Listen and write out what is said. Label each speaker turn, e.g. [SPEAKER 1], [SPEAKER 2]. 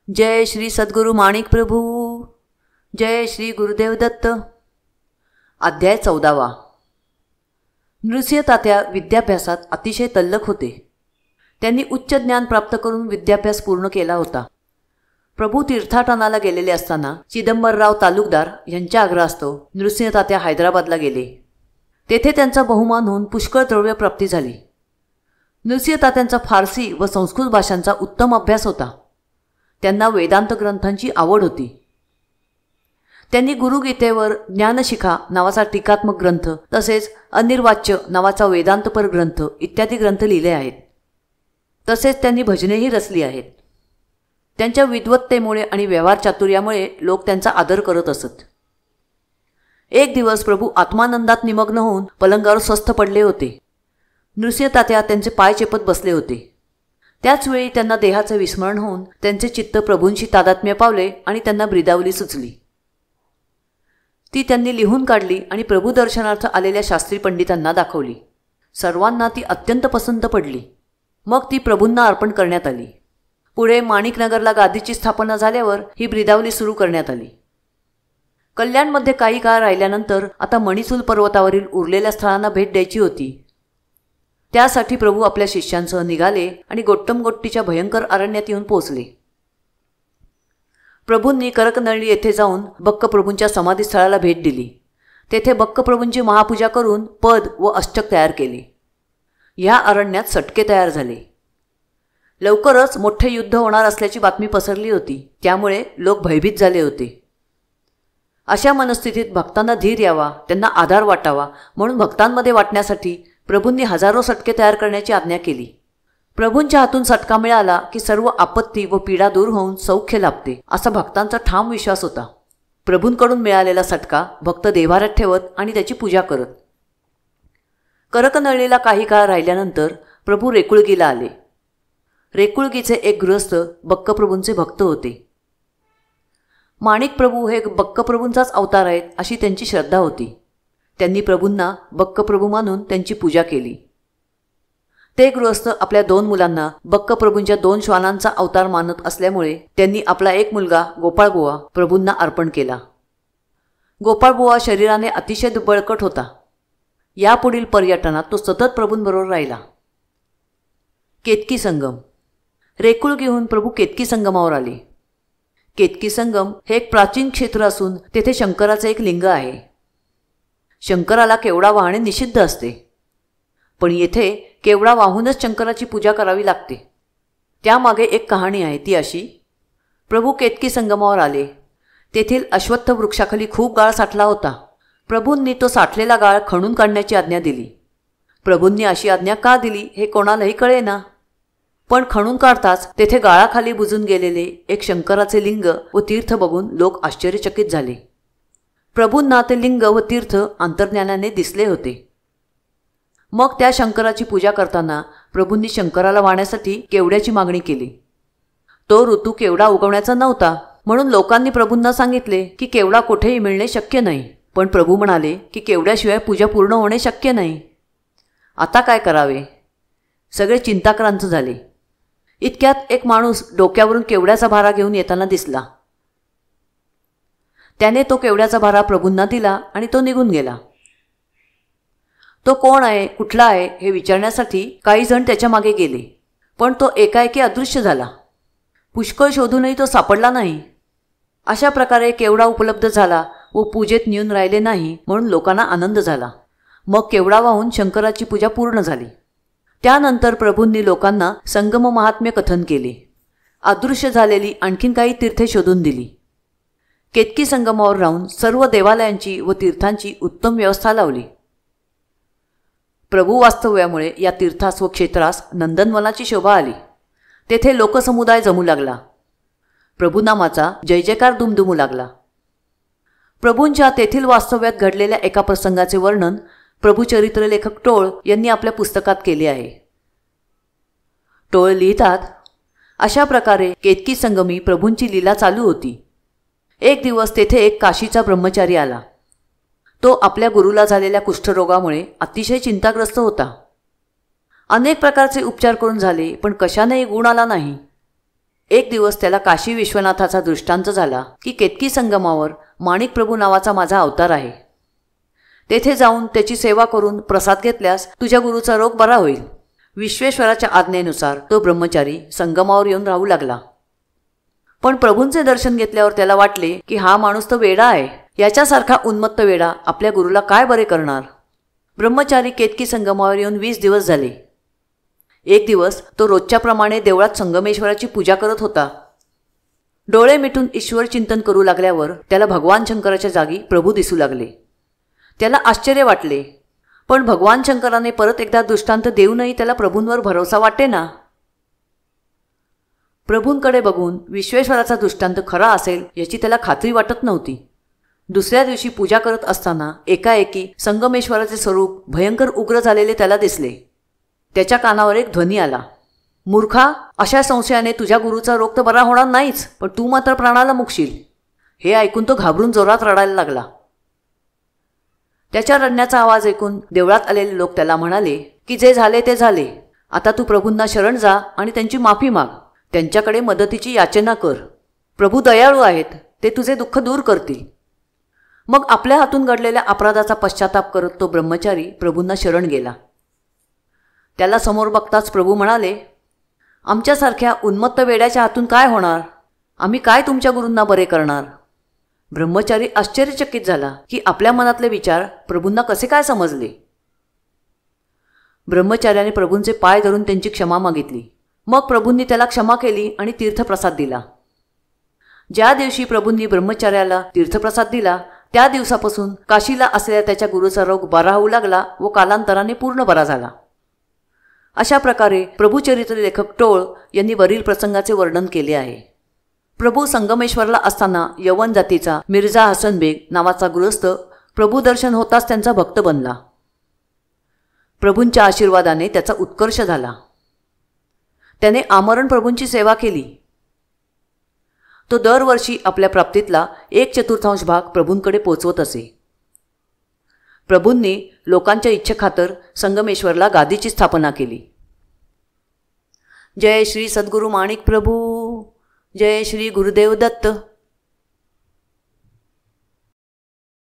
[SPEAKER 1] जय श्री सद्गुरु माणिक प्रभू, जय श्री गुरुदेव दत्त। अध्याय 14। नृसिंह तात्या विद्याभ्यासात अतिशय तल्लख होते। त्यांनी उच्च ज्ञान प्राप्त करून विद्याभ्यास पूर्ण केला होता। प्रभू तीर्थाटनाला गेलेले असताना चिदंबरराव तालुकदार यांच्या आग्रहास्तव नृसिंह तात्या हैदराबादला गेले। तेथे त्यांचा बहुमान होऊन पुष्कळ द्रव्य प्राप्ती झाली। नृसिंह तात्यांचा फारसी व संस्कृत भाषांचा उत्तम अभ्यास होता। त्यांना वेदांत ग्रंथांची आवड होती। त्यांनी गुरुगीतेवर ज्ञानशिखा नावाचा टीकात्मक ग्रंथ तसेच अनिर्वाच्य नावाचा वेदांतपर ग्रंथ इत्यादी ग्रंथ लिहिले आहेत। तसेच त्यांनी भजनेही रचली आहेत। त्यांच्या विद्वत्तेमुळे आणि व्यवहार चातुर्यामुळे लोक त्यांचा आदर करत असत। एक दिवस प्रभू आत्मानंदात निमग्न होऊन पलंगावर स्वस्थ पडले होते। नृसिंह तात्या त्यांचे पाय चेपत बसले होते। त्याचवेळी त्यांना देहाचे विस्मरण होऊन त्यांचे चित्त प्रभूंशी तादात्म्य पावले आणि त्यांना ब्रिदावली सुचली। ती त्यांनी लिहून काढली आणि प्रभू दर्शनार्थ आलेल्या शास्त्री पंडितांना दाखवली। सर्वांना ती अत्यंत पसंत पडली। मग ती प्रभूंना अर्पण करण्यात आली। पुढे माणिकनगरला गादीची स्थापना झाल्यावर ही ब्रिदावली सुरू करण्यात आली। कल्याणमध्ये काही काळ राहिल्यानंतर आता मणिसूल पर्वतावरील उरलेल्या स्थळांना भेट द्यायची होती। त्यासाठी प्रभू आपल्या शिष्यांसह निघाले आणि गोट्टमगोट्टीच्या भयंकर अरण्यात येऊन पोहोचले। प्रभूंनी करकनळी येथे जाऊन बक्कप्रभूंच्या समाधीस्थळाला भेट दिली। तेथे बक्कप्रभूंची महापूजा करून पद व अष्टक तयार केले। ह्या अरण्यात सटके तयार झाले। लवकरच मोठे युद्ध होणार असल्याची बातमी पसरली होती, त्यामुळे लोक भयभीत झाले होते। अशा मनस्थितीत भक्तांना धीर यावा, त्यांना आधार वाटावा म्हणून भक्तांमध्ये वाटण्यासाठी प्रभूंनी हजारो सटके तयार करण्याची आज्ञा केली। प्रभूंच्या हातून सटका मिळाला की सर्व आपत्ती व पीडा दूर होऊन सौख्य लाभते असा भक्तांचा ठाम विश्वास होता। प्रभूंकडून मिळालेला सटका भक्त देव्हाऱ्यात ठेवत आणि त्याची पूजा करत। करकनळीला काही काळ राहिल्यानंतर प्रभू रेकुळगीला आले। रेकुळगीचे एक गृहस्थ बक्कप्रभूंचे भक्त होते। माणिक प्रभू हे बक्कप्रभूंचाच अवतार आहेत अशी त्यांची श्रद्धा होती। त्यांनी प्रभूंना बक्कप्रभू मानून त्यांची पूजा केली। ते गृहस्थ आपल्या 2 मुलांना बक्कप्रभूंच्या 2 श्वानांचा अवतार मानत असल्यामुळे त्यांनी आपला एक मुलगा गोपाळबुवा प्रभूंना अर्पण केला। गोपाळबुवा शरीराने अतिशय बळकट होता। यापुढील पर्यटनात तो सतत प्रभूंबरोबर राहिला। केतकी संगम। रेकुळगीहून प्रभू केतकी संगमावर आले। केतकी संगम हे एक प्राचीन क्षेत्र असून तेथे शंकराचे एक लिंग आहे। शंकराला केवडा वाहणे निषिद्ध असते, पण येथे केवडा वाहूनच शंकराची पूजा करावी लागते। त्यामागे एक कहाणी आहे, ती अशी। प्रभू केतकी संगमावर आले। तेथील अश्वत्थ वृक्षाखाली खूप गाळ साठला होता। प्रभूंनी तो साठलेला गाळ खणून काढण्याची आज्ञा दिली। प्रभूंनी अशी आज्ञा का दिली हे कोणालाही कळेना, पण खणून काढताच तेथे गाळाखाली बुजून गेलेले एक शंकराचे लिंग व तीर्थ बघून लोक आश्चर्यचकित झाले। प्रभूंना ते लिंग व तीर्थ अंतर्ज्ञानाने दिसले होते। मग त्या शंकराची पूजा करताना प्रभूंनी शंकराला वाहण्यासाठी केवड्याची मागणी केली। तो ऋतू केवडा उगवण्याचा नव्हता, म्हणून लोकांनी प्रभूंना सांगितले की केवडा कुठेही मिळणे शक्य नाही। पण प्रभू म्हणाले की केवड्याशिवाय पूजा पूर्ण होणे शक्य नाही। आता काय करावे? सगळे चिंताक्रांत झाले। इतक्यात एक माणूस डोक्यावरून केवड्याचा भारा घेऊन येताना दिसला। त्याने तो केवड्याचा भारा प्रभूंना दिला आणि तो निघून गेला। तो कोण आहे, कुठला आहे हे विचारण्यासाठी काही जण त्याच्या मागे गेले, पण तो एकाएकी अदृश्य झाला। पुष्कळ शोधूनही तो सापडला नाही। अशा प्रकारे केवडा उपलब्ध झाला व पूजेत न्यून राहिले नाही, म्हणून लोकांना आनंद झाला। मग केवडा वाहून शंकराची पूजा पूर्ण झाली। त्यानंतर प्रभूंनी लोकांना संगम महात्म्य कथन केले। अदृश्य झालेली आणखीन काही तीर्थे शोधून दिली। केतकी संगमावर राहून सर्व देवालयांची व तीर्थांची उत्तम व्यवस्था लावली। प्रभू वास्तव्यामुळे या तीर्थास व क्षेत्रास नंदनवनाची शोभा आली। तेथे लोकसमुदाय जमू लागला। प्रभू नामाचा जय जयकार दुमदुमू लागला। प्रभूंच्या तेथील वास्तव्यात घडलेल्या एका प्रसंगाचे वर्णन प्रभूचरित्र लेखक टोळ यांनी आपल्या पुस्तकात केले आहे। टोळ लिहितात, अशा प्रकारे केतकी संगमी प्रभूंची लीला चालू होती। एक दिवस तेथे एक काशीचा ब्रह्मचारी आला। तो आपल्या गुरुला झालेल्या कुष्ठरोगामुळे अतिशय चिंताग्रस्त होता। अनेक प्रकारचे उपचार करून झाले, पण कशानेही गुण आला नाही। एक दिवस त्याला काशी विश्वनाथाचा दृष्टांत झाला की केतकी संगमावर माणिक प्रभू नावाचा माझा अवतार आहे. तेथे जाऊन त्याची सेवा करून प्रसाद घेतल्यास तुझ्या गुरुचा रोग बरा होईल. विश्वेश्वराच्या आज्ञेनुसार तो ब्रह्मचारी संगमावर येऊन राहू लागला. पण प्रभूंचे दर्शन घेतल्यावर त्याला वाटले की हा माणूस तर वेडा आहे. याच्यासारखा उन्मत्त वेडा आपल्या गुरुला काय बरे करणार. ब्रह्मचारी केतकी संगमावर येऊन 20 दिवस झाले. एक दिवस तो रोजच्याप्रमाणे देवळात संगमेश्वराची पूजा करत होता. डोळे मिटून ईश्वर चिंतन करू लागल्यावर त्याला भगवान शंकराच्या जागी प्रभू दिसू लागले. त्याला आश्चर्य वाटले, पण भगवान शंकराने परत एकदा दृष्टांत देऊनही त्याला प्रभूंवर भरोसा वाटे ना. प्रभूंकडे बघून विश्वेश्वराचा दृष्टांत खरा असेल याची त्याला खात्री वाटत नव्हती. दुसऱ्या दिवशी पूजा करत असताना एकाएकी संगमेश्वराचे स्वरूप भयंकर उग्र झालेले त्याला दिसले. त्याच्या कानावर एक ध्वनी आला, मूर्खा, अशा संशयाने तुझ्या गुरुचा रोग तर बरा होणार नाहीच, पण तू मात्र प्राणाला मुकशील. हे ऐकून तो घाबरून जोरात रडायला लागला. त्याच्या रडण्याचा आवाज ऐकून देवळात आलेले लोक त्याला म्हणाले की जे झाले ते झाले. आता तू प्रभूंना शरण जा आणि त्यांची माफी माग. त्यांच्याकडे मदतीची याचना कर. प्रभू दयाळू आहेत, ते तुझे दुःख दूर करतील. मग आपल्या हातून घडलेल्या अपराधाचा पश्चाताप करत तो ब्रह्मचारी प्रभूंना शरण गेला. त्याला समोर बघताच प्रभू म्हणाले, आमच्यासारख्या उन्मत्त वेड्याच्या हातून काय होणार. आम्ही काय तुमच्या गुरूंना बरे करणार. ब्रह्मचारी आश्चर्यचकित झाला की आपल्या मनातले विचार प्रभूंना कसे काय समजले. ब्रह्मचार्याने प्रभूंचे पाय धरून त्यांची क्षमा मागितली. मग प्रभूंनी त्याला क्षमा केली आणि तीर्थप्रसाद दिला. ज्या दिवशी प्रभूंनी ब्रह्मचार्याला तीर्थप्रसाद दिला त्या दिवसापासून काशीला असलेल्या त्याच्या गुरुचा रोग बरा होऊ लागला व कालांतराने पूर्ण बरा झाला. अशा प्रकारे प्रभूचरित्र लेखक टोळ यांनी वरील प्रसंगाचे वर्णन केले आहे. प्रभू संगमेश्वरला असताना यवन जातीचा मिर्झा हसन बेग नावाचा गृहस्थ प्रभू दर्शन होताच त्यांचा भक्त बनला. प्रभूंच्या आशीर्वादाने त्याचा उत्कर्ष झाला. त्याने आमरण प्रभूंची सेवा केली. तो दरवर्षी आपल्या प्राप्तीतला 1/4 भाग प्रभूंकडे पोचवत असे. प्रभूंनी लोकांच्या इच्छेखातर संगमेश्वरला गादीची स्थापना केली. जय श्री सद्गुरु माणिक प्रभू. जय श्री गुरुदेव दत्त.